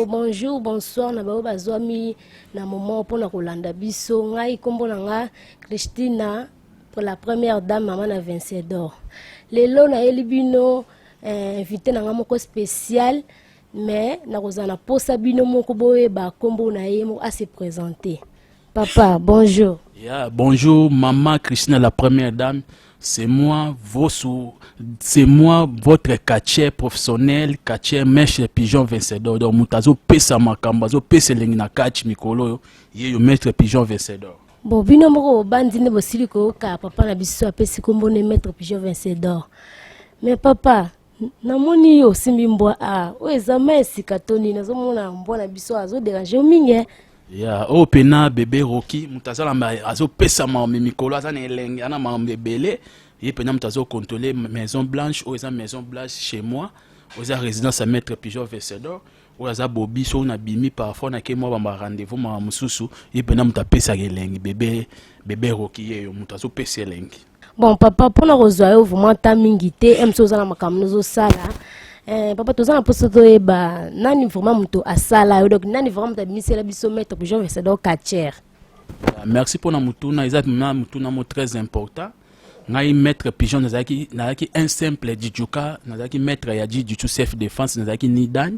Bonjour, bonsoir, na bao bazwami na moment pour na kolanda biso ngai kombo na nga Christina pour la première dame maman na Vincent d'or. Lelo na elibino invité na nga moko spécial mais na kozana posa bino moko boye ba kombo na ye mo a se présenter. Papa, bonjour. Yeah, bonjour maman Christina la première dame. C'est moi, votre catcher professionnel, catcher mèche pigeon vencedor. Donc, mutazo pesa makambazo pesa lengi na catch mikolo ye yo maître pigeon vencedor. Bon, bino moko bandi ne bosili ko ka papa na biso apesi kombo ne maître pigeon vencedor. Mais papa, na moni yo simbi mbwa a, o ezama esika toni nazo mona mbwa na biso azo déranger mingi. Ya o pena bébé Rocky mutazala azo pesa ma mikolo azana elenge ana ma bébélé ye pena mutazo contrôler maison blanche ou eza maison blanche chez moi ou eza résidence à maître pigeon vencedor ou eza bobi so na bimi parfois na ke moi ba rendez-vous ma mususu ye pena mutapesa elenge bébé Rocky ye mutazo pesa elenge. Bon papa pona kozwa yo vraiment ta mingi te emso za na makamnozo sala. Papa tozana poso to eba nani vraiment muto asala donc nani vraiment tabimisela biso maître pigeon vencedor catcher. Merci pour na mutuna exactement mutuna mo très important. Ngai maître pigeon nazaki un simple djuka nazaki maître ya du self défense nazaki ni dan.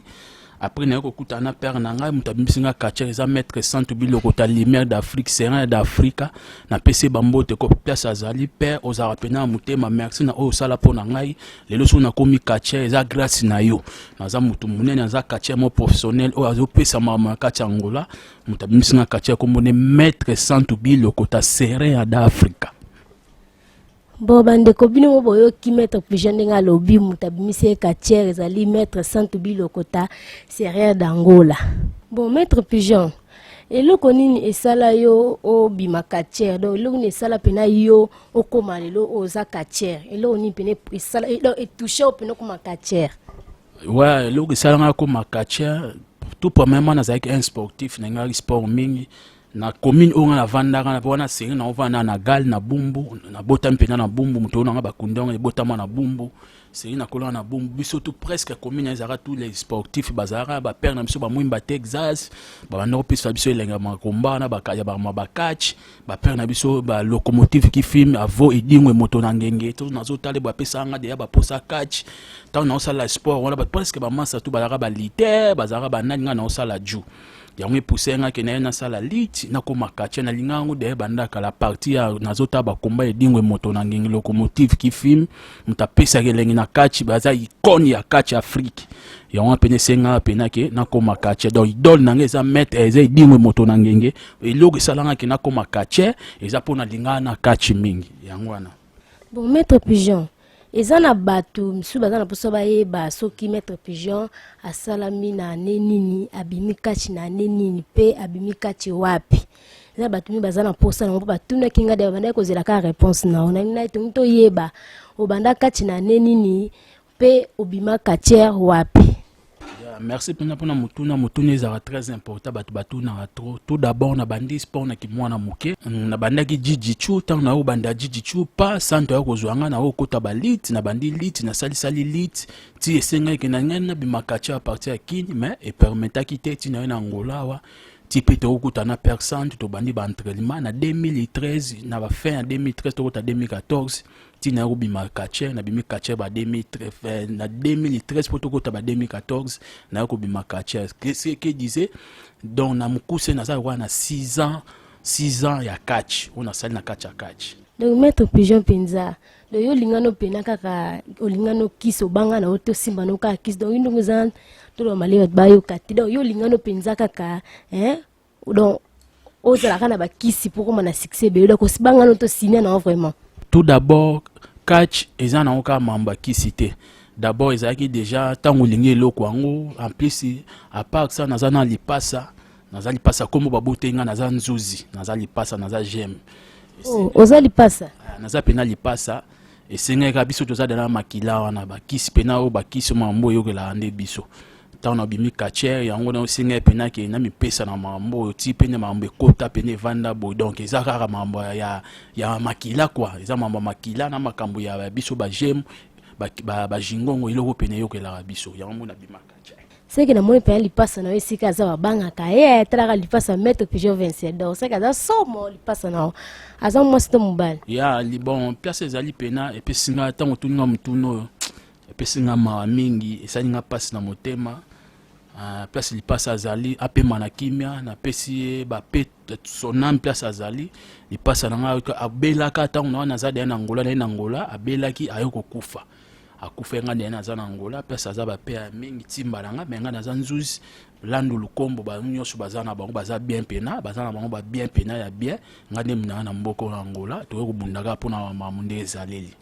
Après na ko kutana père na ngai mutabisinga catcher eza maître centre biloko ta lumière d'Afrique serein d'Afrique na PC bambote ko place azali père ozara pena mutema merci na o sala pona ngai lelo so na komi catcher eza grâce na yo naza mutu munene naza catcher mo professionnel o azo pesa mama catcher ngola mutabisinga catcher ko mone maître centre biloko ta serein d'Afrique. Bon bande ko bino mo boyo ki maître pigeon nga lobi mutabimise catcher ezali maître centre biloko ta serein d'Angola. Bon maître pigeon eloko nini esala yo o bima catcher donc eloko ni esala pena yo o koma lelo oza catcher eloko ni pena esala et toucher o pena koma catcher. Ouais eloko esala nga koma catcher tout premièrement nazaki un sportif na nga sport mingi na commune on na vandaka na bona série na ovana na gal na bumbu na botam pena na bumbu muto na bakundonga botama na bumbu série na kolona na bumbu biso tout presque commune ezara tous les sportifs bazara ba père na biso ba mwimba Texas ba no pisa biso elenga makomba na bakaya ba mabakach ba père na biso ba locomotive qui film avo edingwe moto na ngenge to nazo tale ba pesa nga de ba posa catch tant na osala sport on ba presque ba massa tout bazara ba liter bazara ba nani nga na osala ju yango poussé nga ke na sala lit na ko makache na lingango de banda kala partie nazota ba komba edingwe moto na ngenge locomotive qui film mutapesa kelengi na catch baza icône ya catch Afrique yango pene senga pena ke na ko makache donc idole na ngeza mettre eza edingwe moto na ngenge eloko salanga ke na ko makache eza pona linga na catch mingi yango wana. Bon maître pigeon ezana batu msu bazana poso bayeba soki maître pigeon asalami na nenini abimi kachi na nenini pe abimi kachi wapi na batu mi bazana posa na batu na kinga de banda ko zela ka réponse na ona na to yeba obanda kachi na nenini pe obima catcher wapi. Merci pour na mutuna ezara très important batu na trop tout d'abord na bandi sport na kimwana muke na banda ki jijichu tant na o banda jijichu pas santo ya kozwanga na o kota ba lit na bandi lit na sali lit ti esenga ke na ngana bimakacha à partir ya kini mais et permettre quitter ti na Angola wa ti pe to kutana personne to bandi ba entraînement na 2013 na ba fin en 2013 to kota 2014 ti na bima catcher na bimi catcher ba 2013 na 2013 pour to kota ba 2014 na ko bima catcher qu'est-ce que disait donc na mukuse na za wana 6 ans ya catch on a sali na catch. Donc maître pigeon penza do yo lingano pena kaka olingano kiso banga na oto simba no ka kiso donc ndongo zan to do mali ba yo kati donc yo lingano penza kaka donc ozala kana ba kisi pour comment na succès be donc sibanga no to signer na vraiment. Tout d'abord catch eza na oka mamba kisite d'abord ezaki déjà tango lingi eloko yango en plus à part ça nazana lipasa naza lipasa kombo babotenga naza nzuzi naza lipasa naza gem oza lipasa naza pena lipasa esengeka biso toza dana makila wana bakisi pena o bakisi mambo yokela nde biso tant na bimi kacher yango na osenga pena ke na mipesa na mambo ti pena mambo ekota pena evanda bo donc eza kaka mambo ya makila kwa eza mambo makila na makambo ya biso ba gem ba jingongo iloko pena yokela biso yango na bima kacher c'est que na moni pena lipasa na esika za babanga ka traka lipasa Maître Pigeon Vencedor c'est que za somo lipasa na aza mwasi to mobali ya bon place ezali pena et puis singa tango tuninga mutuno et puis singa ma mingi esalinga passe na motema place lipasa azali apema na kimia na pesi ba pe sonam place azali lipasa nanga abelaka tango na za na Angola abelaki ayoko kufa akufenga ndena aza na Angola place aza ba pe mingi timbalanga menga na za nzuzi landu lukombo ba nyonso bazana bango baza bien pena bazana bango ba bien pena ya bien ngane mna na mboko na Angola to ko bundaka pona mamunde ezaleli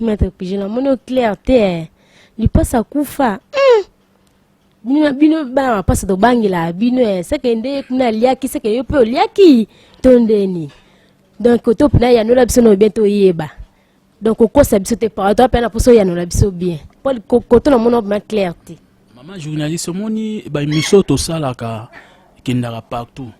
Maître Pigeon na mono clarté lipasa kufa bino ba pasa do bangila bino c'est que nde kuna liaki c'est que yo pe liaki tondeni donc to pena ya no la biso no bientôt yeba donc ko sa biso te pa to pena poso ya no la biso bien pour ko to na mono ba clarté maman journaliste moni ba émission to salaka kendara partout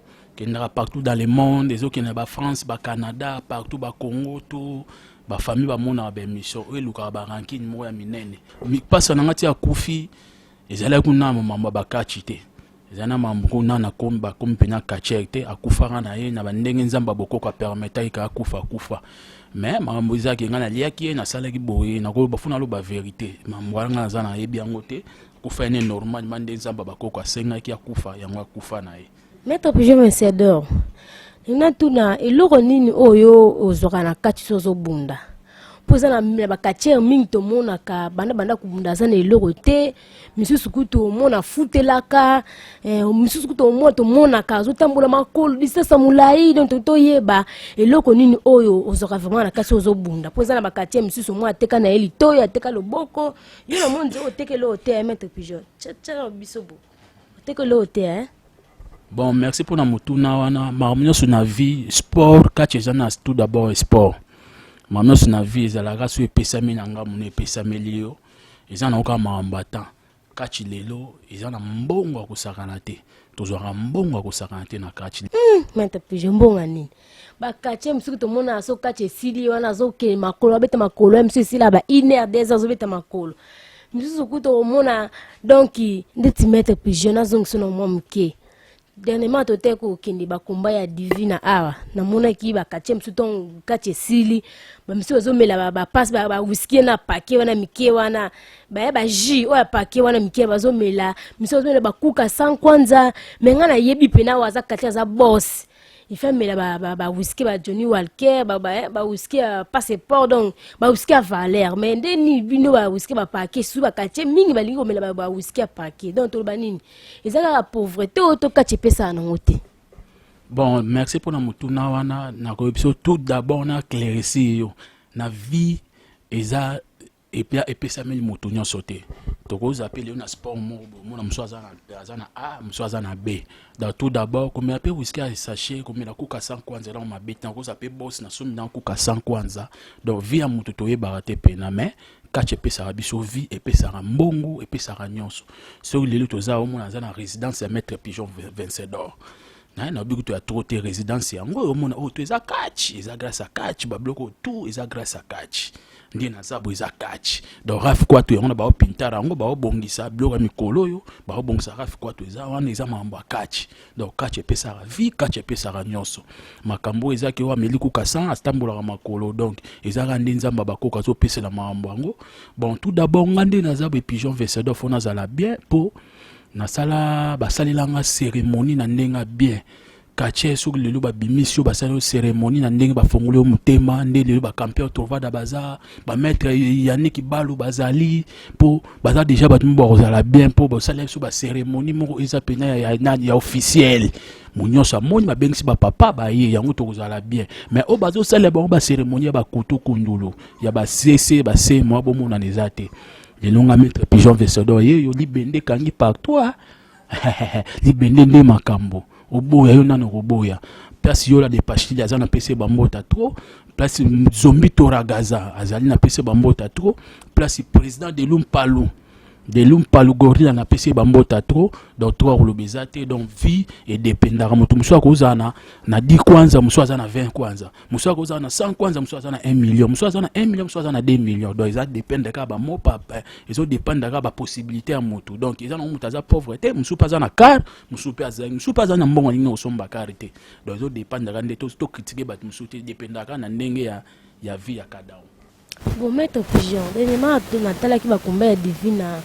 dans le monde les autres ba France ba Canada partout ba Congo to ba famille ba mona ba émission e luka ba ranking mo ya minene mi pasa na ngati ya kufi ezala kuna mama bakachi te ezana mambo kuna na komba kompenya kachete akufa na ye na bandenge nzamba bokoko permettre ka akufa mais mambo izaki ngana liaki na sala ki boye na ko bafuna lo ba vérité mambo ngana zana yebi yango te kufa ne normal mande nzamba bakoko asenga ki akufa yango akufa na ye Maître Pigeon Vencedor nina tuna eloko nini oyo ozoka na kati sozo bunda poza na bakatier mingi to mona ka banda kubunda za na eloko te misusu kutu mona futelaka misusu kutu mona ka zotambola makolo disasa mulai donc to yeba eloko nini oyo ozoka vraiment na kati sozo bunda poza na bakatier misusu mwa ateka na eli to ya teka loboko yo na monde oteke lo te Maître Pigeon cha bisobo oteke lo te bon merci pour na mutuna wana marmonyo sur na vie sport catch ezana tout d'abord sport mamno na vie ezalaka so epesami na nga mona epesameli yo eza na oka maambata kachi lelo eza na mbongo ya kosakana te tozwaka mbongo ya kosakana te na kachi Maître Pigeon mbongo nini bakache msuku tomona so kachi esili wana azoke makolo abeta makolo msuku esila ba 1h2 azobeta makolo msuku kuto omona donc ndeti Maître Pigeon azongiso na mwa muke dernièrement tote ko kindi bakomba ya divina awa na mona ki bakache msuto kache sili ba msuto azomela ba passe ba whisky na paquet wana mike wana ba jus o ya paquet wana mike bazomela msuto azomela bakuka sans kwanza menga na yebi pena waza kache za boss il fait mela ba whisky ba Johnny Walker ba whisky passeport donc ba whisky à valeur mais ndeni bino ba whisky ba paquet sous ba kache mingi ba lingo mela ba whisky à paquet donc to ba nini ezaka la pauvreté to kache pesa na ngote. Bon merci pour na mutuna wana na ko biso tout d'abord na clarifier yo na vie eza epesa meli moto nyonso te tokoza appeler na sport mona mswaza na A mswaza na B donc tout d'abord comme appelle whisky à sachet comme la kuka 100 kwanza na mabeta koza appeler boss na somi na kuka 100 kwanza donc vie ya moto to yeba te pena mais kache pesa biso vie epesa mbongo epesa nyonso so lelo toza o mona za na résidence ya Maître Pigeon Vencedor na bigo to ya trote résidence yango o mona o to eza catch eza grâce à catch ba bloko tout eza grâce à catch ndi na zabo eza catch donc raf kwa to yango na ba pintara yango ba bongisa bloko mikolo yo ba bongisa raf kwa to eza wana eza mambo catch donc catch epesa vie catch epesa nyonso makambo eza ke wa meliku kasan astambola makolo donc eza ga ndi nzamba bakoka zo pesa la mambo yango bon tout d'abord ngande na zabo Pigeon Vencedor fona zala bien po na sala basalelanga cérémonie na ndenga bien kache sur lelo ba bimisio basalo cérémonie na ndenge bafongoli mutema nde lelo ba campion tovada baza ba maître Yannick Balu bazali po baza déjà ba tumbo kozala bien po basala sur ba cérémonie moko eza pena ya officiel munyosa moni ba bengisi ba papa ba ye yango to kozala bien mais o bazo sala ba cérémonie ba kutu kundulu ya ba CC ba C moi bo mona nezate lelo nga Maître Pigeon Vencedor ye yo libende kangi partout libende nde makambo oboya yo nano koboya place yo la de pachili aza na pese bambota trop place Zombi Toragaza azali na pese bambota trop place président de Lumpalu Gorilla na pese bambota trop donc trois rolobezate donc vie et dépendara moto muso akozana na 10 kwanza muso azana na 20 kwanza muso akozana na 100 kwanza muso azana na 1 million muso azana na 1 million muso azana na 2 millions donc ça dépend ka ba mo papa ils dépend ka ba possibilité ya moto donc ils ont muto aza pauvreté muso pas azana car muso pas azana mbongo ningo osomba karité donc ils dépend ka ndeto to critiquer ba muso te dépend ka na ndenge ya vie ya kadao. Bon, maître Pigeon, dernièrement, Nathalie qui va combattre divine na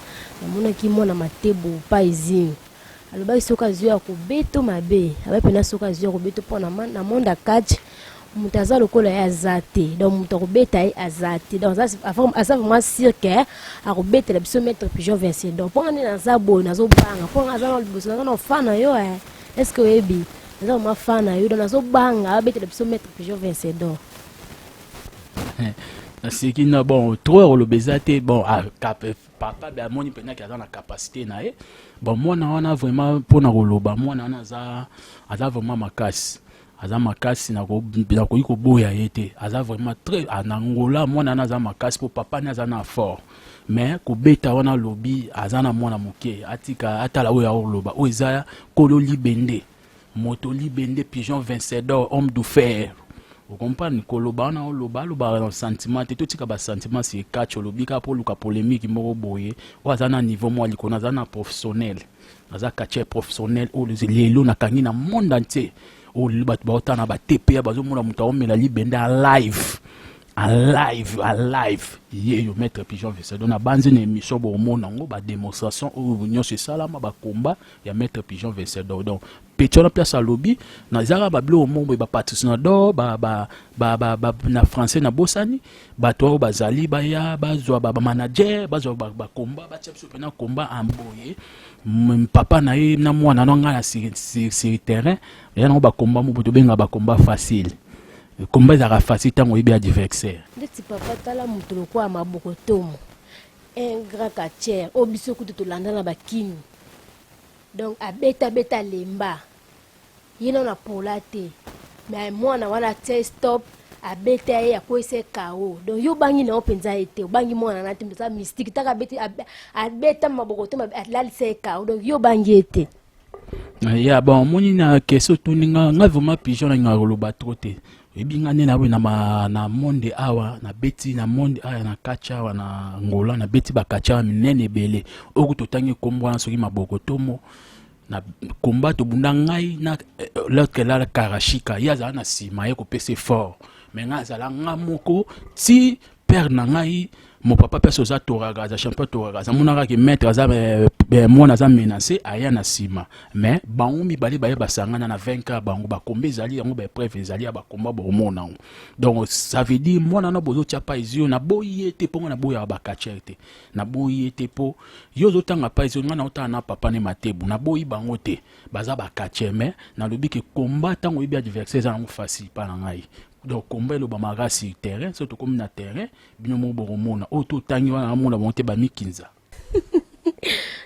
mona ki mona matebo pa izini. Alors ba isoka zio ko beto mabe, aba pena soka zio ko beto pona na monda catch mutaza lokola ya zate. Donc muto ko beta ya azate. Donc ça ça vraiment sûr que a ko beta la biso maître Pigeon Vincent. Donc pour na za bo na zo banga, pour na za no biso na fana yo est-ce que ebi na ma fana yo na zo banga beta la biso maître Pigeon Vincent. Donc c'est qui n'a bon trop le bezate bon papa ben moni pena qui a la capacité na bon moi on a vraiment pour na roloba moi na za vraiment makasi na ko boya été aza vraiment très en Angola moi na za makasi pour papa na za na fort mais ko beta wana lobby azana mwana moke atika atala o ya roloba o izaya kolo libende moto libende Pigeon Vencedor homme du fer. Vous comprenez koloba na oloba loba sentiment te totika ba sentiment c'est catch olobika pour luka polémique moko boye o azana niveau moi likona azana professionnel aza catcher professionnel o lelo na kangi na monde entier o libat ba otana ba TP ba zo mona muta o mela libenda live ye yo maître Pigeon Vencedor na banzi na émission bo mona ngo ba démonstration o union c'est salama ba combat ya maître Pigeon Vencedor donc petio na place à lobby na zara ba blo mombo ba patrocinador ba na français na bosani ba to bazali ba ya ba zo ba manager ba zo ba combat ba tshepso pena combat amboye papa na ye na mwana no nga sur terrain ya na ba combat mo boto benga ba combat facile combat za facile tango ibi adversaire ndeti papa tala mutu lokwa maboko tomo un grand catcher obiso kutu to landa na bakini donc abeta lemba yino na polate mais mwana wana te stop abeta ya ko ese kao donc yo bangi na openza ete bangi mwana na timbe sa mystique taka abeta maboko tomo atlali se kao donc yo bangi ete ya bon moni na keso tuninga nga vraiment Pigeon na ngoloba troté ebinga nena we na monde awa na beti na monde aya na kacha awa na ngola na beti ba kacha minene bele okuto tangi kombwa na soki maboko tomo na combat to bunda ngai na l'autre la karashika yaza na sima ye ko pese fort mais nga zala nga moko ti père na ngai mon papa perso za Toragaza champion Toragaza monaka ki maître za mona za menacé aya na sima mais bango mi bali ba sangana na 20 bango ba kombe zali yango ba preuve zali ba komba bo mona donc ça veut dire mona na bozo tia pa izio na boyete ponga na boya ba kacherte na boyete po yo zo tanga pa izio na otana na papa ne matebu na boyi bango te baza ba kacheme na lobi ke combat tango ibi adversaire za ngo facile pa na ngai donc combat le bamara sur terrain surtout comme na terrain bino mo boromona auto tangi wana mona monte ba mikinza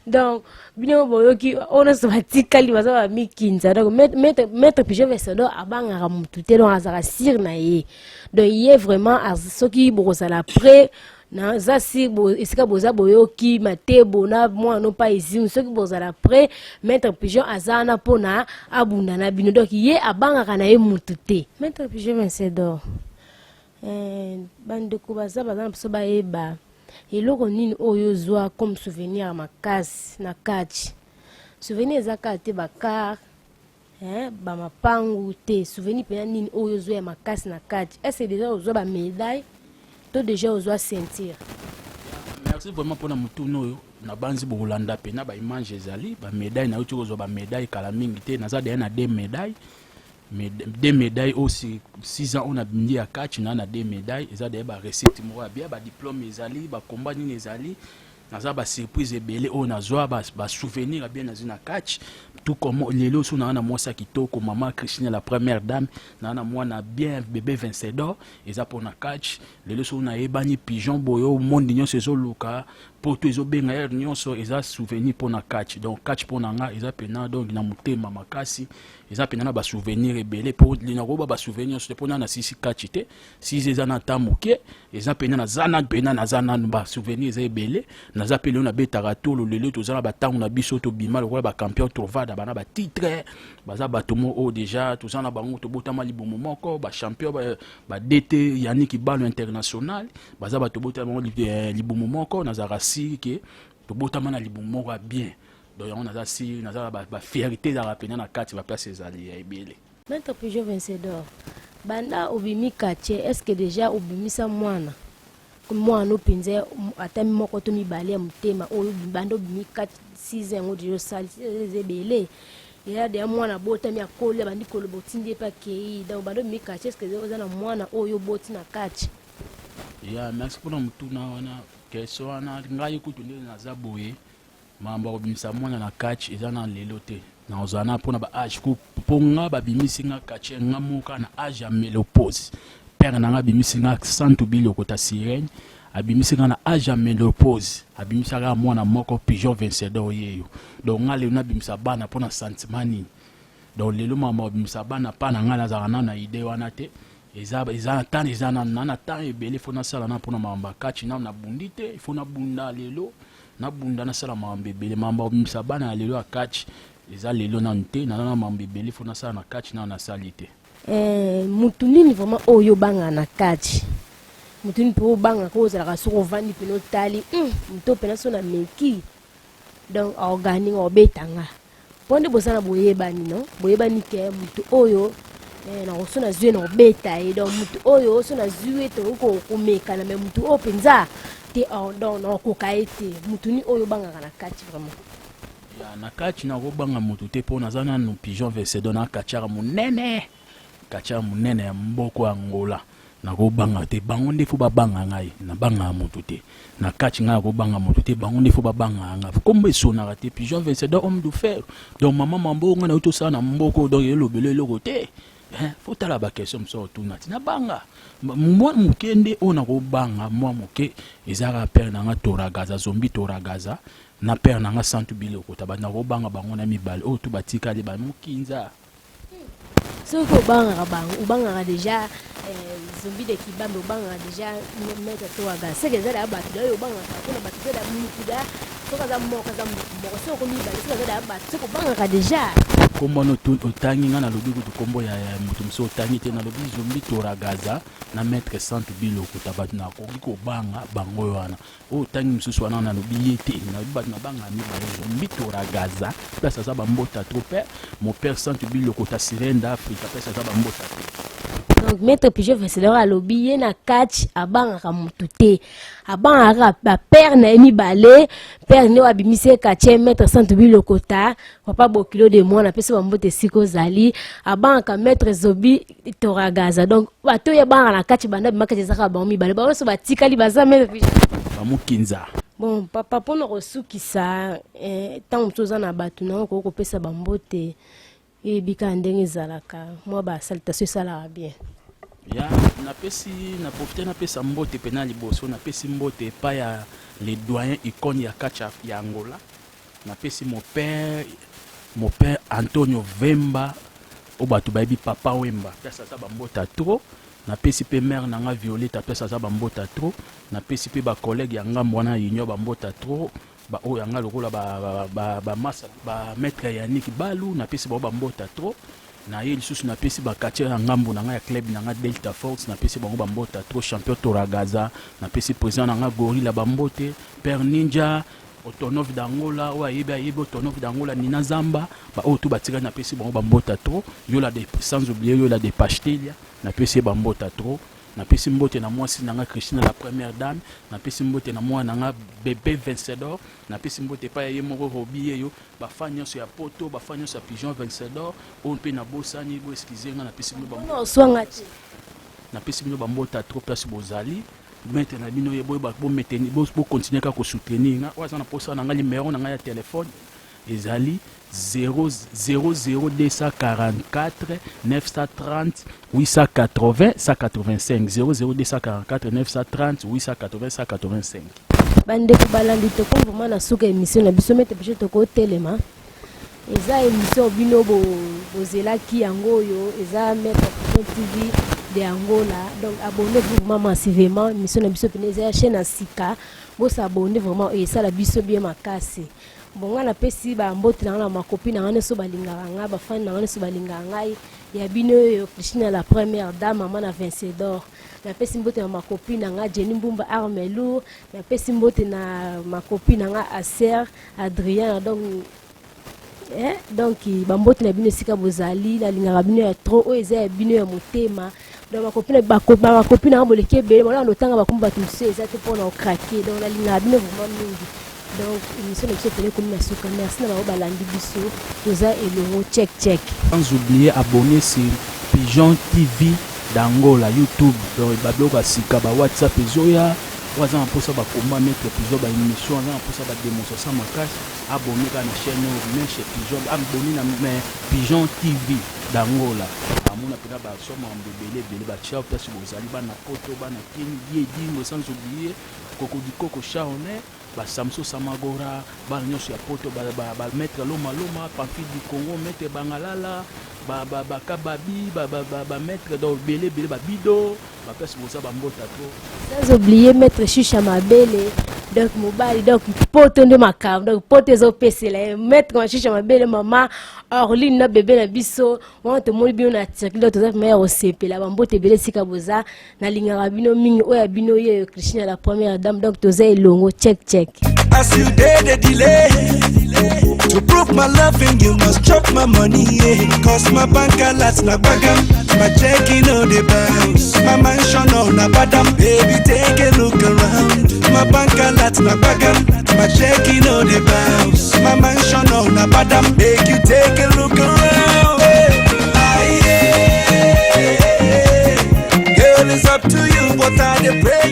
donc bino boyoki on a sabatikali baza ba mikinza donc maître Pigeon Vencedor abanga mutu te donc azara sir na ye donc il est vraiment soki bokosa la près na za si bo esika boza boyoki matebo na moi non pas ici soki boza la près maître Pigeon azana pona abunda na bino donc ye abanga kana ye mutu te maître Pigeon Vencedor bande ko baza na so ba eba eloko nini oyo zwa comme souvenir makasi na kati souvenir zakate bakar ba mapangu te souvenir pena nini oyo zwa makasi na kati est-ce déjà ozwa ba médaille to déjà ozwa ceinture. Merci vraiment pour na mutuno na banzi bolanda pena ba image ezali ba médaille na uti ozwa ba médaille kala mingi te na za na deux médailles mais des médailles aussi 6 ans on a bindi à catch na des médailles eza de ba recette mo bien ba diplôme ezali ba combat ni ezali na za ba surprise ebele on a zwa ba souvenir bien na zina catch tout comme les lots sont dans moi ça qui toko maman Christine la première dame na moi na bien bébé Vincedor et ça pour na catch les lots sont na ebani pigeon boyo monde nyo sezo luka pour tous les benga nyo so eza souvenir pour na catch donc catch pour na eza pena donc na mutema makasi eza pena na ba souvenir ebele pour les na roba ba souvenir c'est pour na sisi catch te si eza na tamuke eza pena na zana ba souvenir eza ebele na za pele na betara tolo lelo tozala ba tangu na biso to bima le ba champion trovada bana ba titre baza batomo o déjà tozala bango to botama libumu moko ba champion ba DT Yannick Balo international baza bato botama libumu moko na za rasi ke to botama na libumu moko bien donc on a ça si na za ba fierté za rapena na kati ba place ezali ya ebele. Maître Pigeon Vincedor banda obimi kache est-ce que déjà obimisa mwana mwana opinze atami moko to mibale ya mutema oyo banda obimi 4-6 ans odio sali ezebele ya de mwana botami akole bandi kolo botindi pa kei donc banda obimi kache est-ce que oza na mwana oyo boti na kache ya merci pour mutuna wana keso wana ngai kutu ndele na zaboye mamba obimisa mwana na catch eza na lelo te na ozana pona ba age ku ponga ba bimisi nga catch nga muka na age ya menopause père na nga bimisi nga santu biloko ta sirène abimisi nga na age ya menopause abimisa ga mwana moko Pigeon Vincedor yeyo donc nga lelo na bimisa bana pona sentimani donc lelo mamba obimisa bana pa na nga za na idée wana te eza tan eza na tan ebele fona sala na pona mamba catch na bundi te fona bunda lelo na bunda na sala mamba ebele mamba obimisa bana lelo a catch eza lelo na nte na mamba ebele fona sala na catch na salite mutu nini vraiment oyo banga na catch mutu nini po banga ko zala soko vandi peno tali muto pena so na meki donc organique obetanga ponde bosana boyebani no boyebani ke mutu oyo na osona zwe na obeta et donc mutu oyo osona zwe to ko komeka na mutu openza te donc na ko kaete mutu ni oyo banga na catch vraiment ya na catch na ko banga mutu te pona zana no Pigeon Vincedor na kachara munene ya mboko Angola na ko banga te bango ndefu ba banga ngai na banga mutu te na catch nga ko banga mutu te bango ndefu ba banga nga kombe sona te Pigeon Vincedor homme de fer donc maman mambo nga na to sana mboko donc elobele loko te faut tala ba question so tuna tina banga mwa mukende ona ko banga mwa muke ezara père na nga toragaza zombi toragaza na père na nga santu biloko tabana ko banga bango na mibale o tu batika le ba mukinza so ko banga bango ubanga déjà zombi de kibambe ubanga déjà mettre toragaza c'est que zara ba tu yo banga ko ba tu da mukuda so kaza moko so ko mibale so zara ba so ko banga déjà kombo no otangi nga na lobi kutu kombo ya mutu mso otangi te na lobi zombi toragaza na maître santu biloko tabatu na koki ko banga bango wana otangi msusu wana na lobi yete na lobi batu na banga mibale zombi toragaza pesa za bambota trop père mon père santu biloko ta sirène d'Afrique pesa za bambota donc maître Pigeon Vincedor a lobby na catch abanga ka mutu te abanga ba père na mibale père ne wabimise catch maître santu biloko ta papa bokilo de moi na pesa bambote siko zali abanga ka maître zobi toragaza donc bato ya banga na catch banda bimaka zaka ba mibale ba so batikali baza maître Pigeon bamukinza bon papa pona kosukisa tant toza na batu na ko pesa bambote et bika ndenge zalaka moi ba salutation sala bien ya na pesi na profiter na pesa mbote pena liboso na pesi mbote pa ya les doyens icônes ya kacha ya Angola na pesi mon père Antonio Vemba o batu babi papa Wemba pesa za bambota trop na pesi pe mère na nga Violeta pesa za bambota trop na pesi pe ba collègue ya ngambo na union bambota trop ba o yanga lokola ba massa ba maître Yannick Balu na pesi ba mbota trop na ye lisusu na pesi ba kache ya ngambo na nga ya club na nga Delta Force na pesi bango ba mbota trop champion toragaza na pesi président na nga Gorilla ba mbote père Ninja Otonov d'Angola wa yebe Otonov d'Angola Nina Zamba ba o tu batika na pesi bango ba mbota trop yo la de sans oublier yo la de Pachtelia na pesi ba mbota trop na pesi mbote na mwasi na nga Christine la première dame na pesi mbote na mwa na nga bébé Vincedor na pesi mbote pa ye moko robiye yo ba fanya so ya poto ba fanya so ya Pigeon Vincedor on pe na bosani bo excuser nga na pesi mbo ba swangati na pesi mbo ba mbota trop place bozali mettre na bino ye bo ba bo meteni bo continuer ka ko soutenir nga wa na posa na nga numéro na nga ya téléphone ezali 00244 930 880 185 00244 930 880 185. Bandeko balandi toko vraiment na suka émission na biso mete biso toko telema. Eza émission bino bozelaki yango yo eza Maître Pigeon TV de Angola. Donc abonnez-vous vraiment massivement émission na biso pene eza chaîne à Sika. Bo s'abonner vraiment et ça la biso bien makasi. Bon nga na pesi ba mbote na ma copine na so balingaka nga ba fan na so balingaka ngai ya bino yo Christine la première dame maman na Vincedor. Na pesi mbote na ma copine nga Jenny Mbumba Armelou, na pesi mbote na ma copine nga Aser Adrien donc bambote na bino sika bozali na lingaka bino ya trop o eza ya bino ya motema. Donc ma copine ma copine nga boleke bele mona notanga bakumba tumse eza te pona o craquer donc la lingaka bino vraiment mingi. Donc émission de télé comme la souka. Merci d'avoir balandi biso toza elongo check. Sans oublier abonner sur Pigeon TV d'Angola YouTube. Donc babloka sika ba WhatsApp ezoya waza mposa ba komba Maître Pigeon ba émission waza mposa ba démonstration makasi abonner ka na chaîne mais chez Pigeon abonner na Pigeon TV d'Angola. Amona pena ba soma mbebele ba chao pesi bozali bana poto bana kini yedi sans oublier Koko Dikoko Shaone ba Samso Samagora ba nyonso ya poto ba Maître Loma Pamphile du Congo Maître Bangalala ba Kababi ba Maître do bele ba Bido ba pesi boza ba mbota to sans oublier Maître Chicha Mabele donc mobali donc poto nde makam donc poto ezo pesela Maître Chicha Mabele mama Orline na bébé na biso on te moni bien na circuler to za meilleur au CP la bambote bele sika boza na lingaka bino mingi oya bino ye Christine la première dame donc toza elongo check. As you did the delay to prove my loving, you must chop my money, yeah. Cause my bank alerts na bagam, my checking on the bounce, my mansion on a badam. Baby, take a look around. My bank alerts na bagam, my checking on the bounce, my mansion on a badam. Make you take a look around. Girl, it's up to you, but I pray.